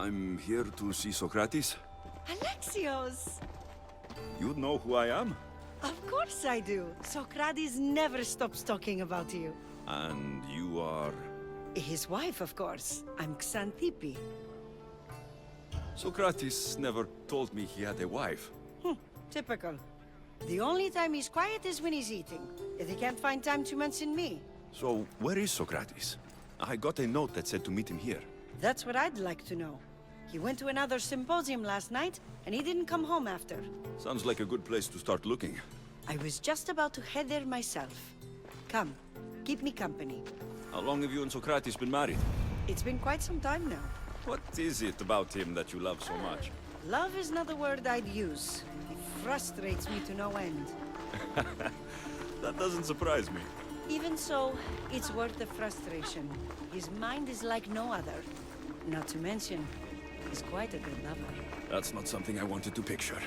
I'm here to see Socrates. Alexios! You know who I am? Of course I do. Socrates never stops talking about you. And you are... His wife, of course. I'm Xanthippe. Socrates never told me he had a wife. Typical. The only time he's quiet is when he's eating. If he can't find time to mention me. So, where is Socrates? I got a note that said to meet him here. That's what I'd like to know. He went to another symposium last night, and he didn't come home after. Sounds like a good place to start looking. I was just about to head there myself. Come, keep me company. How long have you and Socrates been married? It's been quite some time now. What is it about him that you love so much? Love is not the word I'd use. He frustrates me to no end. That doesn't surprise me. Even so, it's worth the frustration. His mind is like no other. Not to mention, he's quite a good lover. That's not something I wanted to picture.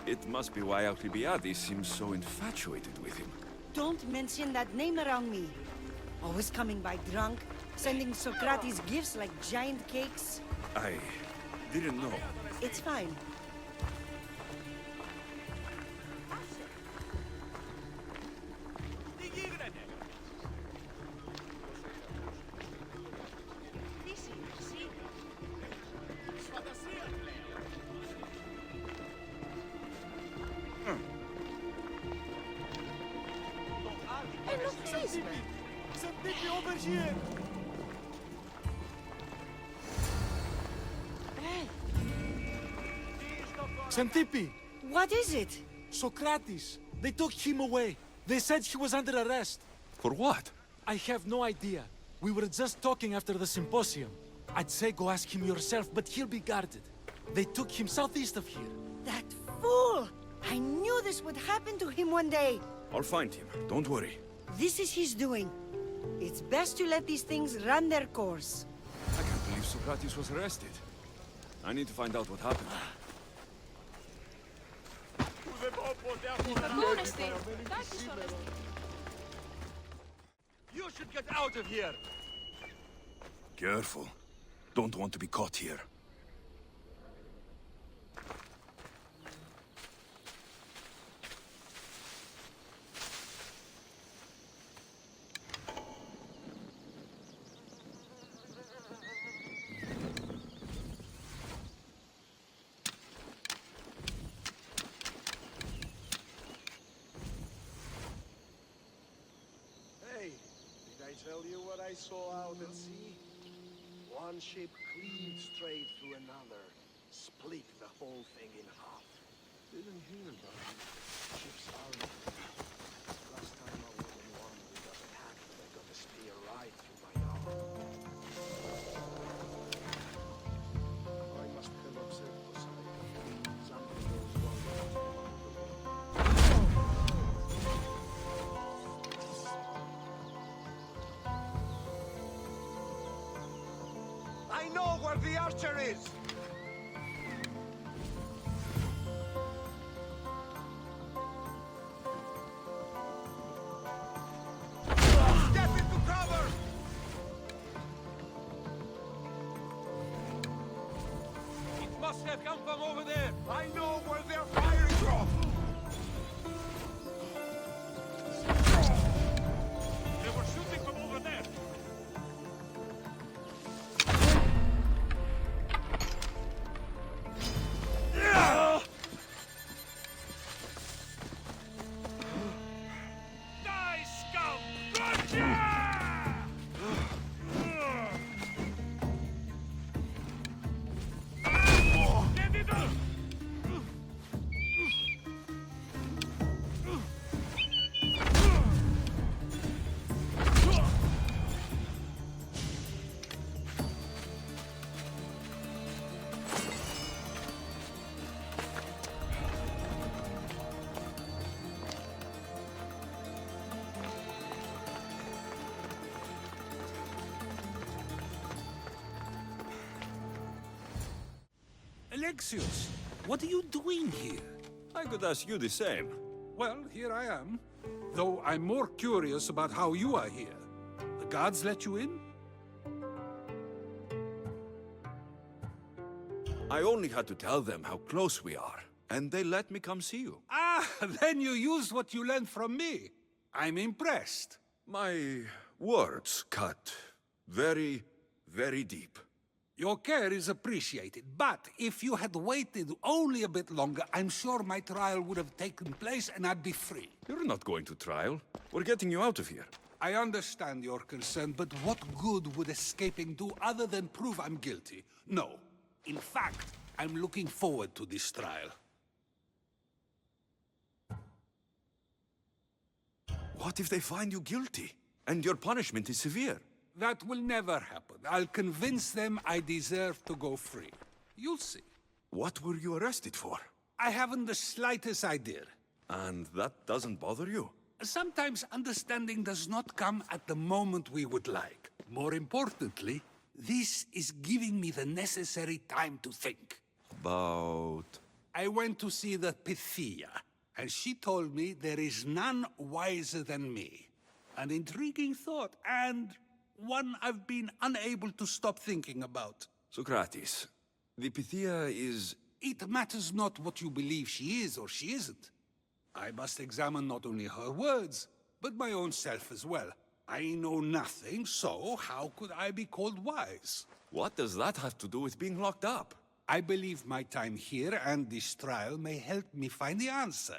It must be why Alcibiades seems so infatuated with him. Don't mention that name around me. Always coming by drunk, sending Socrates gifts like giant cakes. I didn't know. It's fine. Xanthippe! What is it? Socrates! They took him away. They said he was under arrest. For what? I have no idea. We were just talking after the symposium. I'd say go ask him yourself, but he'll be guarded. They took him southeast of here. That fool! I knew this would happen to him one day. I'll find him. Don't worry. This is his doing. It's best to let these things run their course. I can't believe Socrates was arrested. I need to find out what happened. You should get out of here! Careful. Don't want to be caught here. Hey, did I tell you what I saw out at sea? One ship cleaved straight through another, split the whole thing in half. Didn't hear about it. Ships are... Last time I was in one, we got attacked, and I got a spear right through my arm. I must have observed Poseidon. Something goes wrong with the I know where the archer is! Step into cover! It must have come from over there! I know where they're firing from! They were shooting from over there! Alexios, what are you doing here? I could ask you the same. Well, here I am. Though I'm more curious about how you are here. The gods let you in? I only had to tell them how close we are, and they let me come see you. Ah, then you used what you learned from me. I'm impressed. My words cut very, very deep. Your care is appreciated, but if you had waited only a bit longer, I'm sure my trial would have taken place and I'd be free. You're not going to trial. We're getting you out of here. I understand your concern, but what good would escaping do other than prove I'm guilty? No. In fact, I'm looking forward to this trial. What if they find you guilty, and your punishment is severe? That will never happen. I'll convince them I deserve to go free. You'll see. What were you arrested for? I haven't the slightest idea. And that doesn't bother you? Sometimes understanding does not come at the moment we would like. More importantly, this is giving me the necessary time to think. About... I went to see the Pythia, and she told me there is none wiser than me. An intriguing thought, and one I've been unable to stop thinking about. Socrates, the Pythia is... It matters not what you believe she is or she isn't. I must examine not only her words, but my own self as well. I know nothing, so how could I be called wise? What does that have to do with being locked up? I believe my time here and this trial may help me find the answer.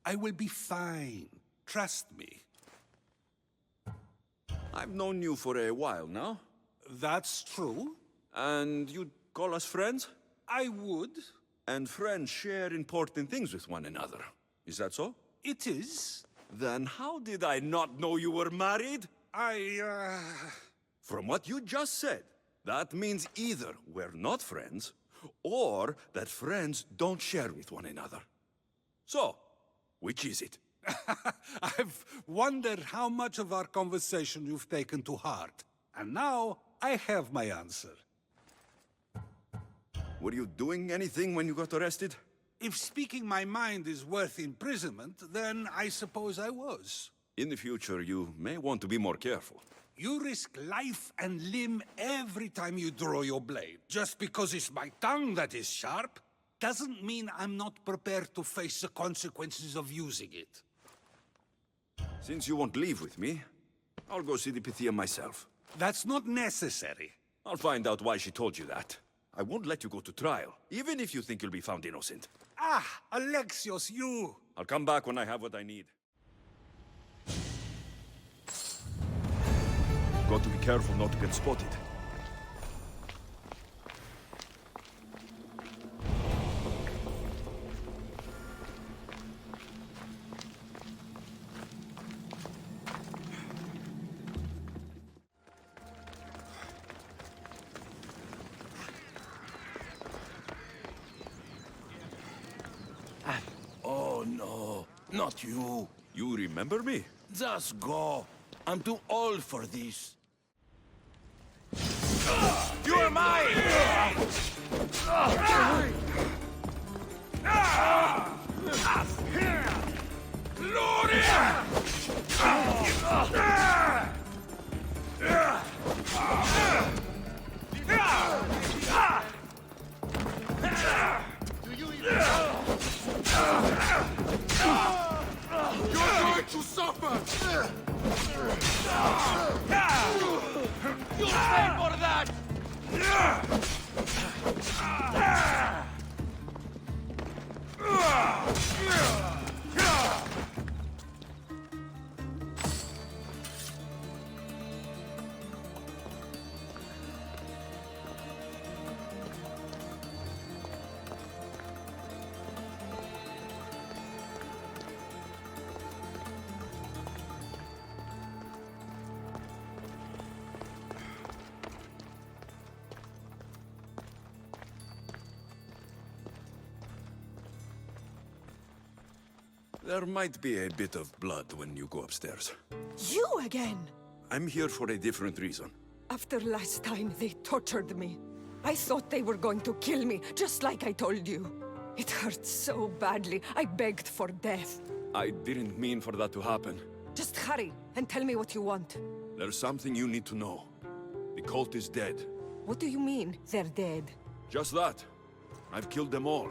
I will be fine. Trust me. I've known you for a while now. That's true. And you'd call us friends? I would. And friends share important things with one another. Is that so? It is. Then how did I not know you were married? From what you just said, that means either we're not friends, or that friends don't share with one another. So, which is it? I've wondered how much of our conversation you've taken to heart. And now, I have my answer. Were you doing anything when you got arrested? If speaking my mind is worth imprisonment, then I suppose I was. In the future, you may want to be more careful. You risk life and limb every time you draw your blade. Just because it's my tongue that is sharp, doesn't mean I'm not prepared to face the consequences of using it. Since you won't leave with me, I'll go see the Pythia myself. That's not necessary. I'll find out why she told you that. I won't let you go to trial, even if you think you'll be found innocent. Ah, Aleksiosa, you! I'll come back when I have what I need. Got to be careful not to get spotted. Oh no, not you. You remember me? Just go. I'm too old for this. You are mine! You're going to suffer! You'll pay for that! There might be a bit of blood when you go upstairs. You again? I'm here for a different reason. After last time, they tortured me. I thought they were going to kill me, just like I told you. It hurt so badly, I begged for death. I didn't mean for that to happen. Just hurry, and tell me what you want. There's something you need to know. The cult is dead. What do you mean, they're dead? Just that. I've killed them all.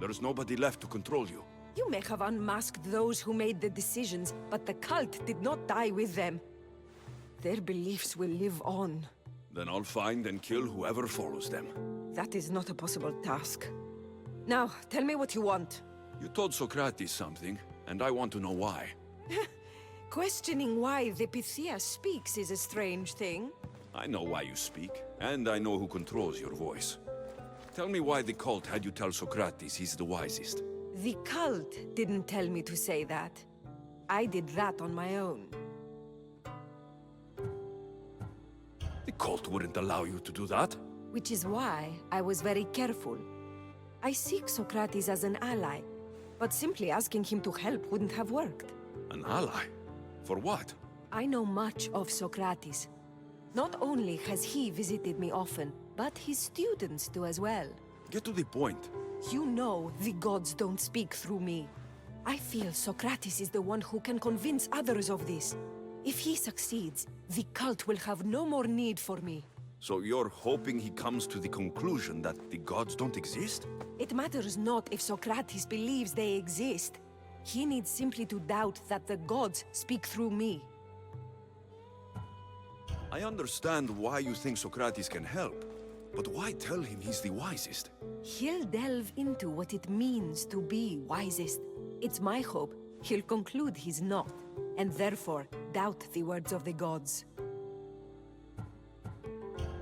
There's nobody left to control you. You may have unmasked those who made the decisions, but the cult did not die with them. Their beliefs will live on. Then I'll find and kill whoever follows them. That is not a possible task. Now, tell me what you want. You told Socrates something, and I want to know why. Questioning why the Pythia speaks is a strange thing. I know why you speak, and I know who controls your voice. Tell me why the cult had you tell Socrates he's the wisest. The cult didn't tell me to say that. I did that on my own. The cult wouldn't allow you to do that. Which is why I was very careful. I seek Socrates as an ally, but simply asking him to help wouldn't have worked. An ally? For what? I know much of Socrates. Not only has he visited me often, but his students do as well. Get to the point. You know the gods don't speak through me. I feel Socrates is the one who can convince others of this. If he succeeds, the cult will have no more need for me. So you're hoping he comes to the conclusion that the gods don't exist? It matters not if Socrates believes they exist. He needs simply to doubt that the gods speak through me. I understand why you think Socrates can help, but why tell him he's the wisest? He'll delve into what it means to be wisest. It's my hope he'll conclude he's not, and therefore doubt the words of the gods.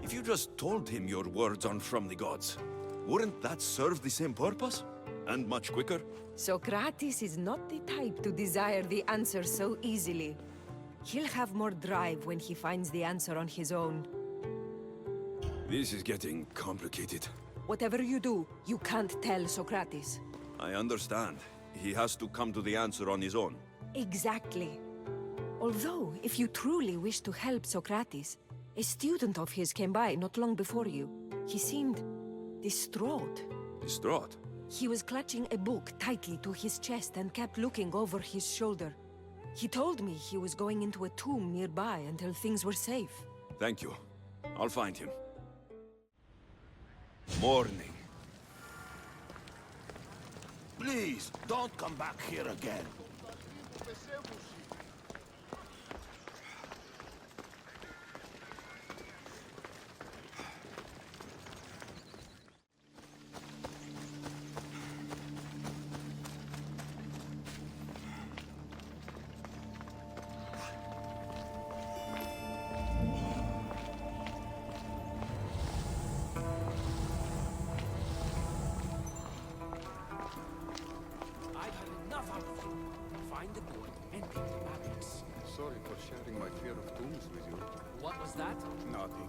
If you just told him your words aren't from the gods, wouldn't that serve the same purpose? And much quicker? Socrates is not the type to desire the answer so easily. He'll have more drive when he finds the answer on his own. This is getting complicated. Whatever you do, you can't tell Socrates. I understand. He has to come to the answer on his own. Exactly. Although, if you truly wish to help Socrates, a student of his came by not long before you. He seemed distraught. Distraught? He was clutching a book tightly to his chest and kept looking over his shoulder. He told me he was going into a tomb nearby until things were safe. Thank you. I'll find him. Morning. Please, don't come back here again. Sorry for sharing my fear of tombs with you. What was that? Nothing.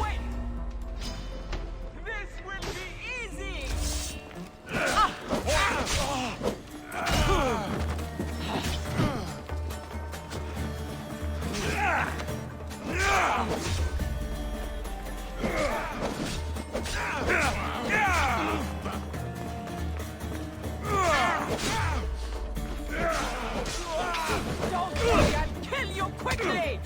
Wait! This will be easy! Don't worry, I'll kill you quickly!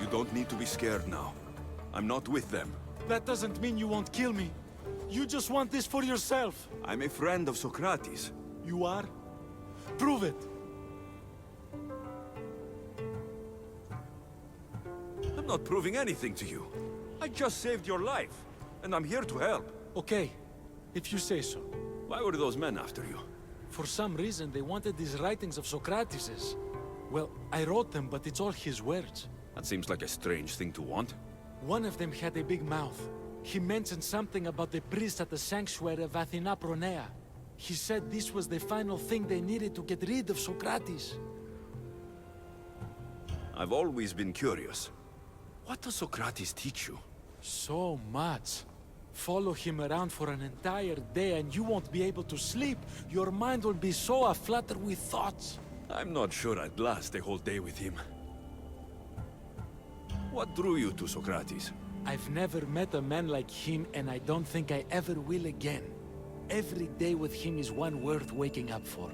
You don't need to be scared now. I'm not with them. That doesn't mean you won't kill me. You just want this for yourself. I'm a friend of Socrates. You are? Prove it. I'm not proving anything to you. I just saved your life, and I'm here to help. Okay. if you say so. Why were those men after you? For some reason, they wanted these writings of Sokrates's. Well, I wrote them, but it's all his words. That seems like a strange thing to want. One of them had a big mouth. He mentioned something about the priest at the sanctuary of Atenami. He said this was the final thing they needed to get rid of Socrates. I've always been curious. What does Socrates teach you? So much. Follow him around for an entire day and you won't be able to sleep. Your mind will be so aflutter with thoughts. I'm not sure I'd last a whole day with him. What drew you to Socrates? I've never met a man like him and I don't think I ever will again. Every day with him is one worth waking up for.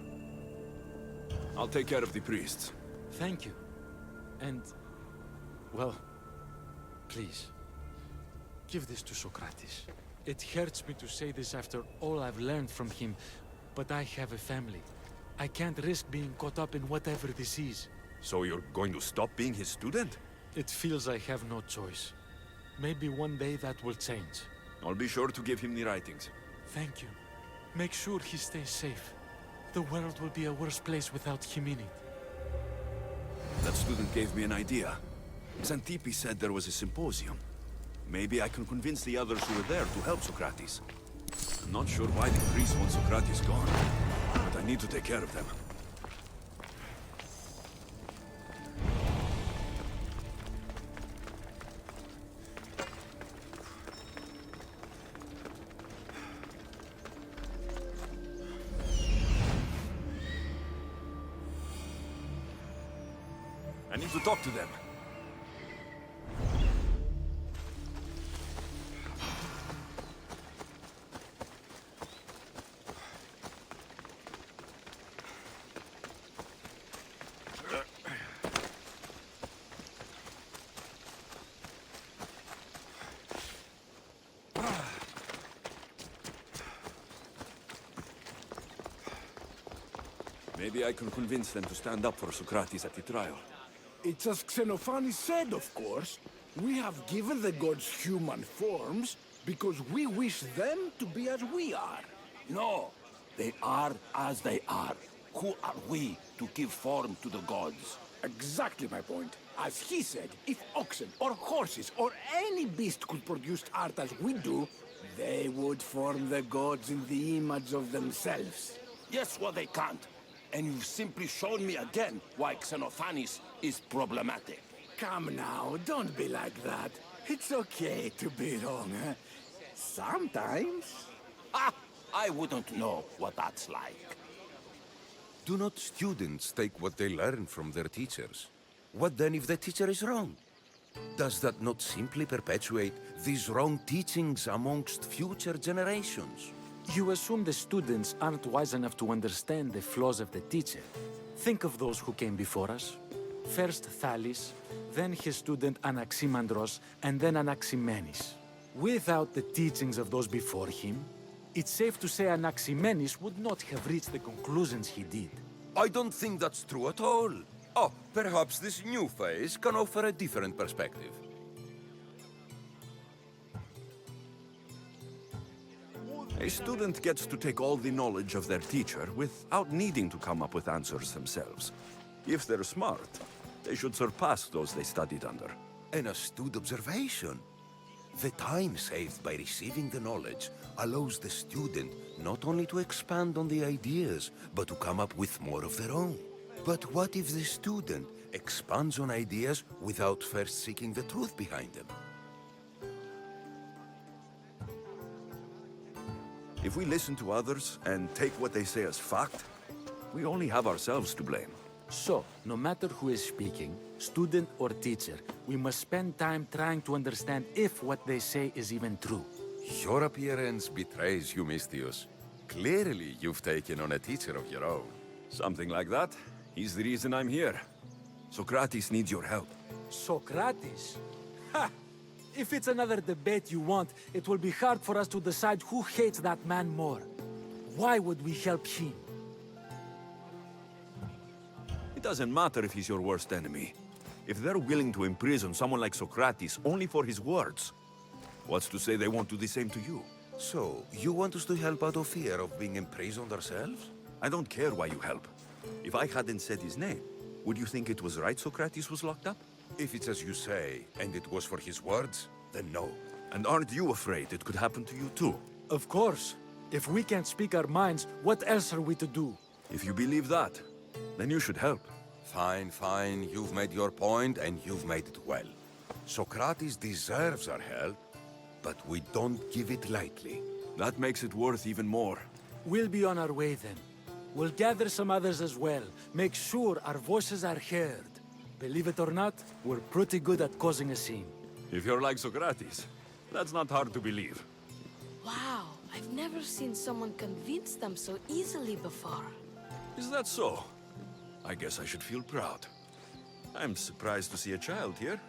I'll take care of the priests. Thank you. And, well, please, give this to Socrates. It hurts me to say this after all I've learned from him, but I have a family. I can't risk being caught up in whatever this is. So you're going to stop being his student? It feels I have no choice. Maybe one day that will change. I'll be sure to give him the writings. Thank you. Make sure he stays safe. The world will be a worse place without him in it. That student gave me an idea. Xantippe said there was a symposium. Maybe I can convince the others who were there to help Socrates. I'm not sure why the priests want Socrates gone, but I need to take care of them. I need to talk to them. Maybe I can convince them to stand up for Socrates at the trial. It's as Xenophanes said, of course. We have given the gods human forms because we wish them to be as we are. No, they are as they are. Who are we to give form to the gods? Exactly my point. As he said, if oxen or horses or any beast could produce art as we do, they would form the gods in the image of themselves. Yes, well, they can't. And you've simply shown me again why Xenophanes is problematic. Come now, don't be like that. It's okay to be wrong, huh? Sometimes. Ah, I wouldn't know what that's like. Do not students take what they learn from their teachers? What then if the teacher is wrong? Does that not simply perpetuate these wrong teachings amongst future generations? You assume the students aren't wise enough to understand the flaws of the teacher. Think of those who came before us. First Thales, then his student Anaximandros, and then Anaximenes. Without the teachings of those before him, it's safe to say Anaximenes would not have reached the conclusions he did. I don't think that's true at all. Oh, perhaps this new phase can offer a different perspective. A student gets to take all the knowledge of their teacher without needing to come up with answers themselves. If they're smart, they should surpass those they studied under. An astute observation. The time saved by receiving the knowledge allows the student not only to expand on the ideas, but to come up with more of their own. But what if the student expands on ideas without first seeking the truth behind them? If we listen to others and take what they say as fact, we only have ourselves to blame. So, no matter who is speaking, student or teacher, we must spend time trying to understand if what they say is even true. Your appearance betrays you, Mystius. Clearly, you've taken on a teacher of your own. Something like that. He's the reason I'm here. Socrates needs your help. Socrates? Ha! If it's another debate you want, it will be hard for us to decide who hates that man more. Why would we help him? It doesn't matter if he's your worst enemy. If they're willing to imprison someone like Socrates only for his words, what's to say they won't do the same to you? So, you want us to help out of fear of being imprisoned ourselves? I don't care why you help. If I hadn't said his name, would you think it was right Socrates was locked up? If it's as you say, and it was for his words, then no. And aren't you afraid it could happen to you too? Of course. If we can't speak our minds, what else are we to do? If you believe that, then you should help. Fine, fine. You've made your point, and you've made it well. Socrates deserves our help, but we don't give it lightly. That makes it worth even more. We'll be on our way then. We'll gather some others as well. Make sure our voices are heard. Believe it or not, we're pretty good at causing a scene. If you're like Socrates, that's not hard to believe. Wow, I've never seen someone convince them so easily before. Is that so? I guess I should feel proud. I'm surprised to see a child here.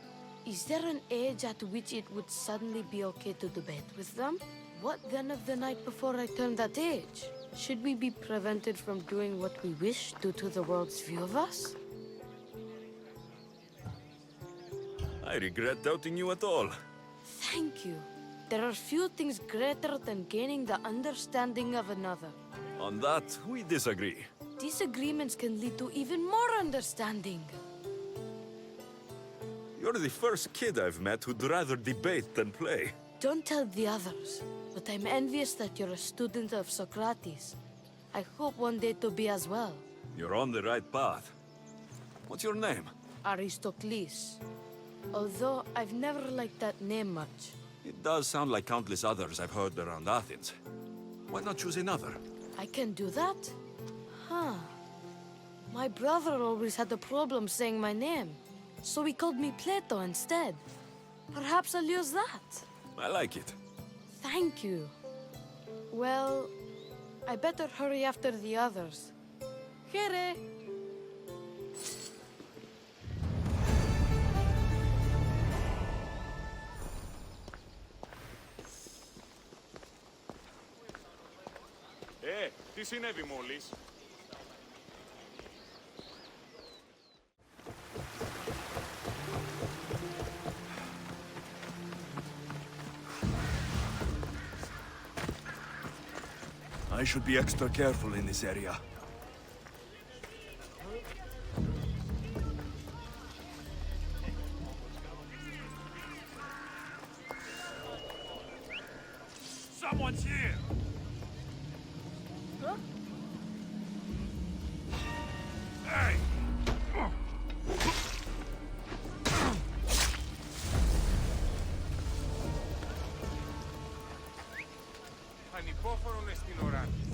Is there an age at which it would suddenly be okay to debate with them? What then of the night before I turned that age? Should we be prevented from doing what we wish due to the world's view of us? I regret doubting you at all. Thank you. There are few things greater than gaining the understanding of another. On that, we disagree. Disagreements can lead to even more understanding. You're the first kid I've met who'd rather debate than play. Don't tell the others, but I'm envious that you're a student of Socrates. I hope one day to be as well. You're on the right path. What's your name? Aristocles. Although I've never liked that name much. It does sound like countless others I've heard around Athens. Why not choose another? I can do that? Huh. My brother always had a problem saying my name, so he called me Plato instead. Perhaps I'll use that. I like it. Thank you. Well, I better hurry after the others. Here. Τι συνέβη μόλις? I should be extra careful in this area. Someone's here! Hey! Ανυπόφορο μες στην ώρα της.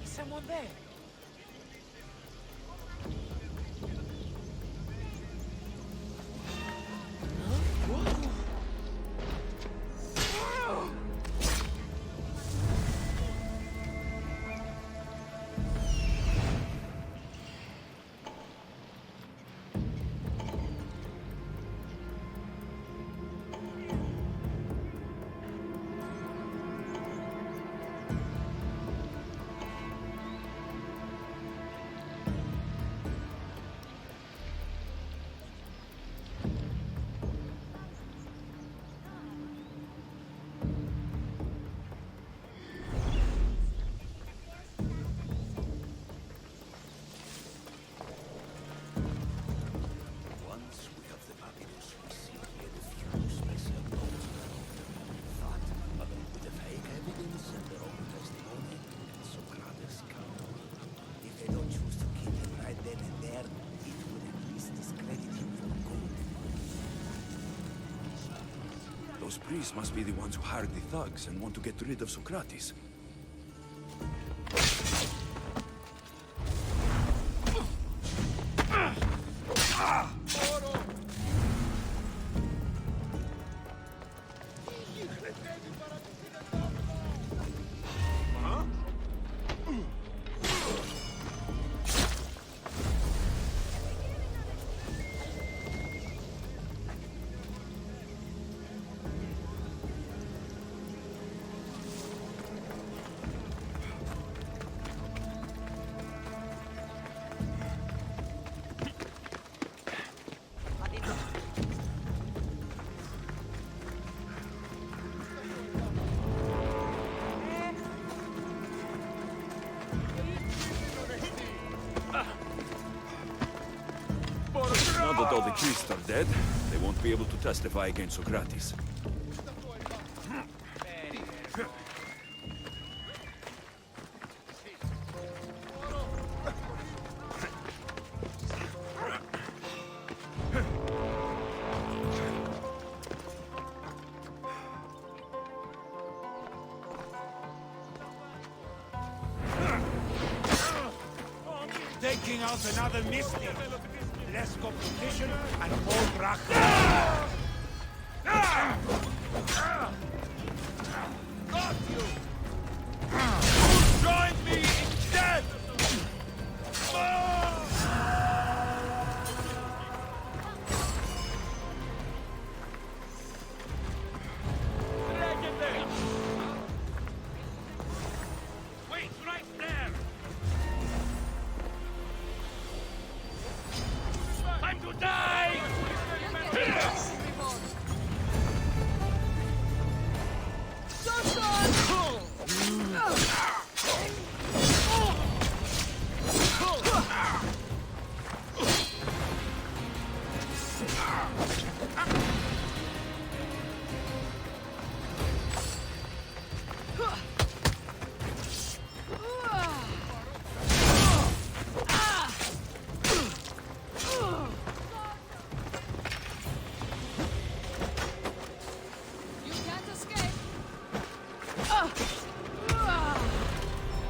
Is someone there? Those priests must be the ones who hired the thugs and want to get rid of Socrates. all the priests are dead, they won't be able to testify against Socrates. Taking out another mystic. Less competition and more bracha. Got you! Join me instead! Wait, right there! Time to die!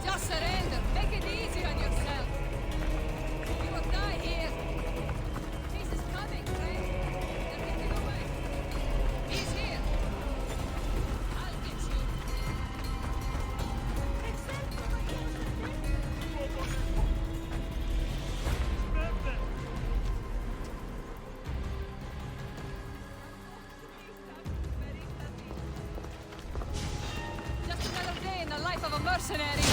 Just surrender. Make it easy on yourself. You will die here. This is coming, friend. They're getting away. He's here. I'll get you. Just another day in the life of a mercenary.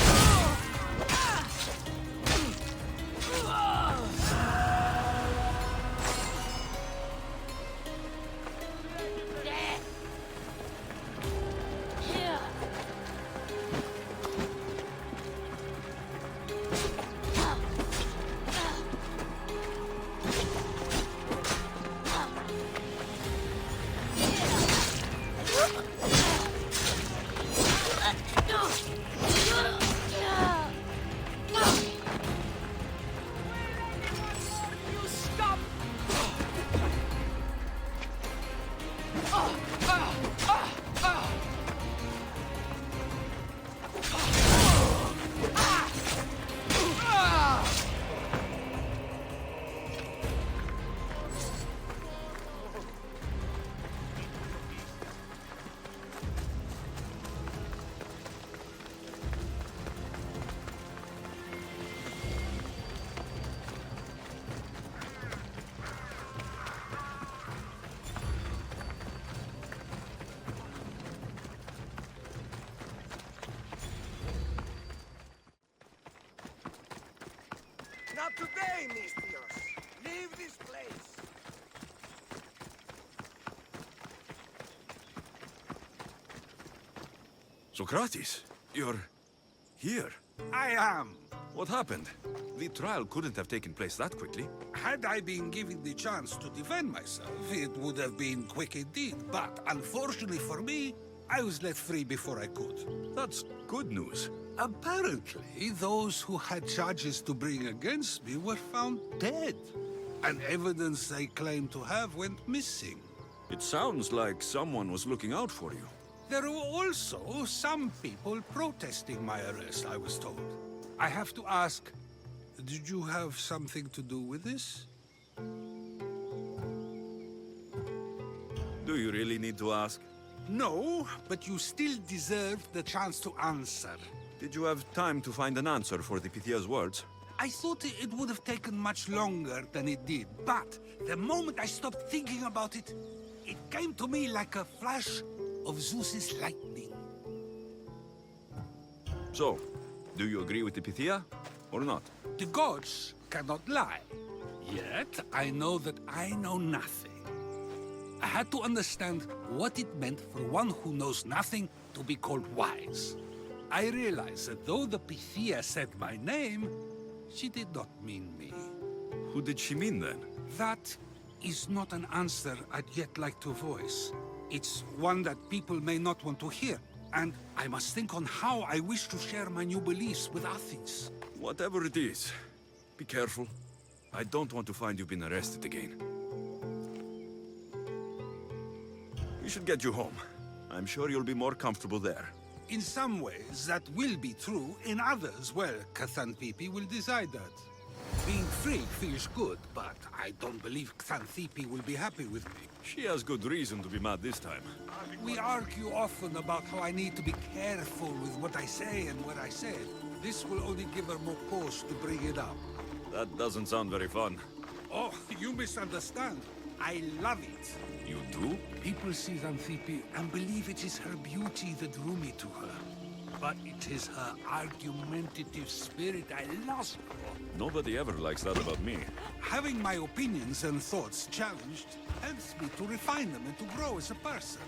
You stop! Not today, Mistios. Leave this place. Socrates, you're here. I am. What happened? The trial couldn't have taken place that quickly. Had I been given the chance to defend myself, it would have been quick indeed. But unfortunately for me, I was let free before I could. That's good news. Apparently, those who had charges to bring against me were found dead. And evidence they claimed to have went missing. It sounds like someone was looking out for you. There were also some people protesting my arrest, I was told. I have to ask, did you have something to do with this? Do you really need to ask? No, but you still deserve the chance to answer. Did you have time to find an answer for the Pythia's words? I thought it would have taken much longer than it did, but the moment I stopped thinking about it, it came to me like a flash of Zeus's lightning. So, do you agree with the Pythia, or not? The gods cannot lie. Yet, I know that I know nothing. I had to understand what it meant for one who knows nothing to be called wise. I realized that though the Pythia said my name, she did not mean me. Who did she mean then? That is not an answer I'd yet like to voice. It's one that people may not want to hear. And I must think on how I wish to share my new beliefs with Athens. Whatever it is, be careful. I don't want to find you've been arrested again. We should get you home. I'm sure you'll be more comfortable there. In some ways, that will be true. In others, well, Kassandrę will decide that. Being free feels good, but I don't believe Kassandrę will be happy with me. She has good reason to be mad this time. We argue often about how I need to be careful with what I say and what I said. This will only give her more cause to bring it up. That doesn't sound very fun. Oh, you misunderstand. I love it. You do? People see Kassandrę and believe it is her beauty that drew me to her. But it is her argumentative spirit I lust for. Nobody ever likes that about me. Having my opinions and thoughts challenged helps me to refine them and to grow as a person.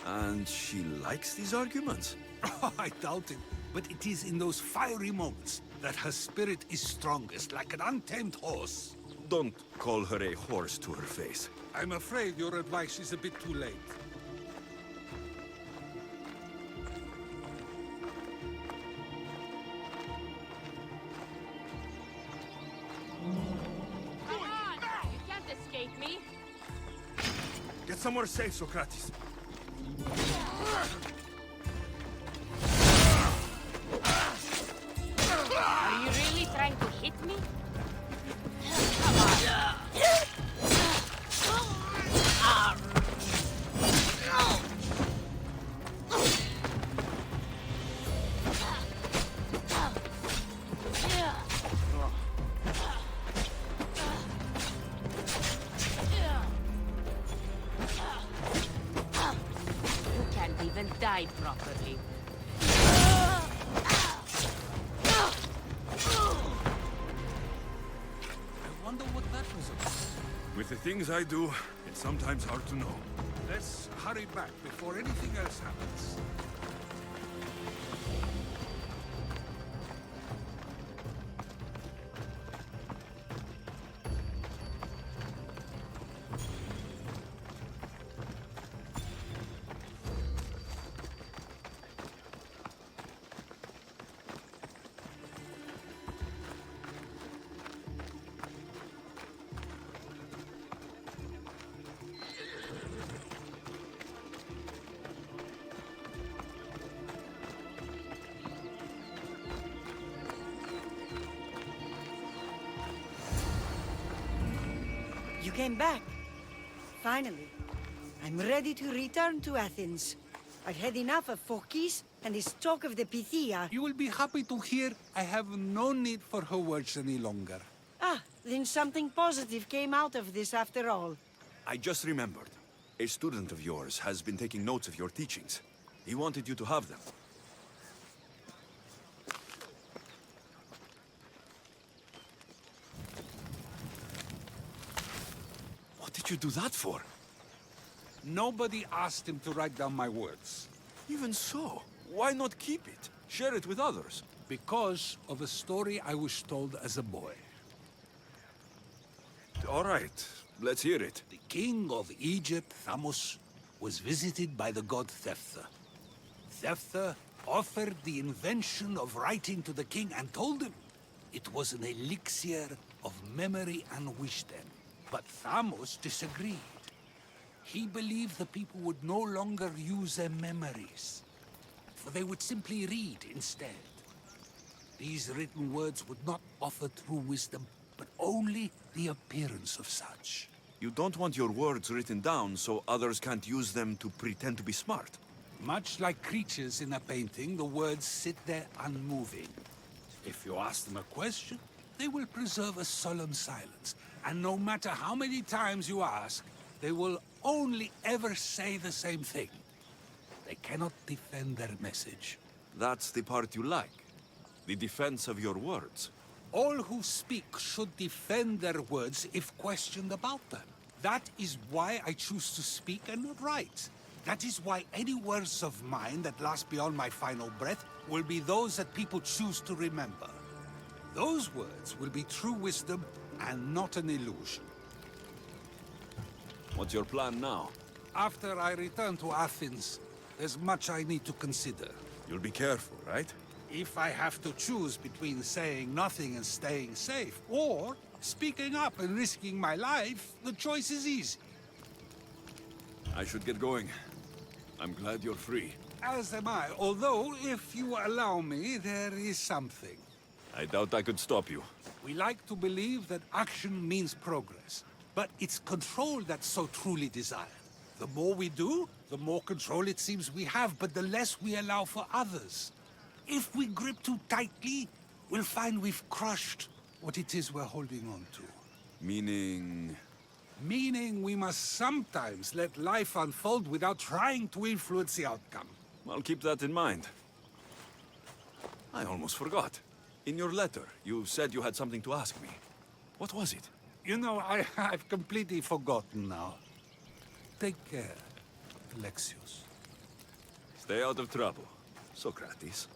And she likes these arguments? Oh, I doubt it. But it is in those fiery moments that her spirit is strongest, like an untamed horse. Don't call her a horse to her face. I'm afraid your advice is a bit too late. Come on! You can't escape me! Get somewhere safe, Socrates. Are you really trying to hit me? You can't even die properly. I wonder what that was about. With the things I do, it's sometimes hard to know. Let's hurry back before anything else happens. You came back. Finally. I'm ready to return to Athens. I've had enough of Phokis and this talk of the Pythia. You will be happy to hear I have no need for her words any longer. Ah, then something positive came out of this after all. I just remembered. A student of yours has been taking notes of your teachings. He wanted you to have them. What did you do that for? Nobody asked him to write down my words. Even so, why not keep it? Share it with others. Because of a story I was told as a boy. All right, let's hear it. The king of Egypt, Thamos, was visited by the god Thephtha. Thephtha offered the invention of writing to the king and told him it was an elixir of memory and wisdom. But Thamos disagreed. He believed the people would no longer use their memories, for they would simply read instead. These written words would not offer true wisdom, but only the appearance of such. You don't want your words written down so others can't use them to pretend to be smart. Much like creatures in a painting, the words sit there unmoving. If you ask them a question, they will preserve a solemn silence. And no matter how many times you ask, they will only ever say the same thing. They cannot defend their message. That's the part you like. The defense of your words. All who speak should defend their words if questioned about them. That is why I choose to speak and not write. That is why any words of mine that last beyond my final breath will be those that people choose to remember. Those words will be true wisdom and not an illusion. What's your plan now? After I return to Athens, there's much I need to consider. You'll be careful, right? If I have to choose between saying nothing and staying safe, or speaking up and risking my life, the choice is easy. I should get going. I'm glad you're free. As am I, although, if you allow me, there is something. I doubt I could stop you. We like to believe that action means progress, but it's control that's so truly desired. The more we do, the more control it seems we have, but the less we allow for others. If we grip too tightly, we'll find we've crushed what it is we're holding on to. Meaning... Meaning we must sometimes let life unfold without trying to influence the outcome. I'll keep that in mind. I almost forgot. In your letter, you said you had something to ask me. What was it? You know, I've completely forgotten now. Take care, Aleksiosa. Stay out of trouble, Socrates.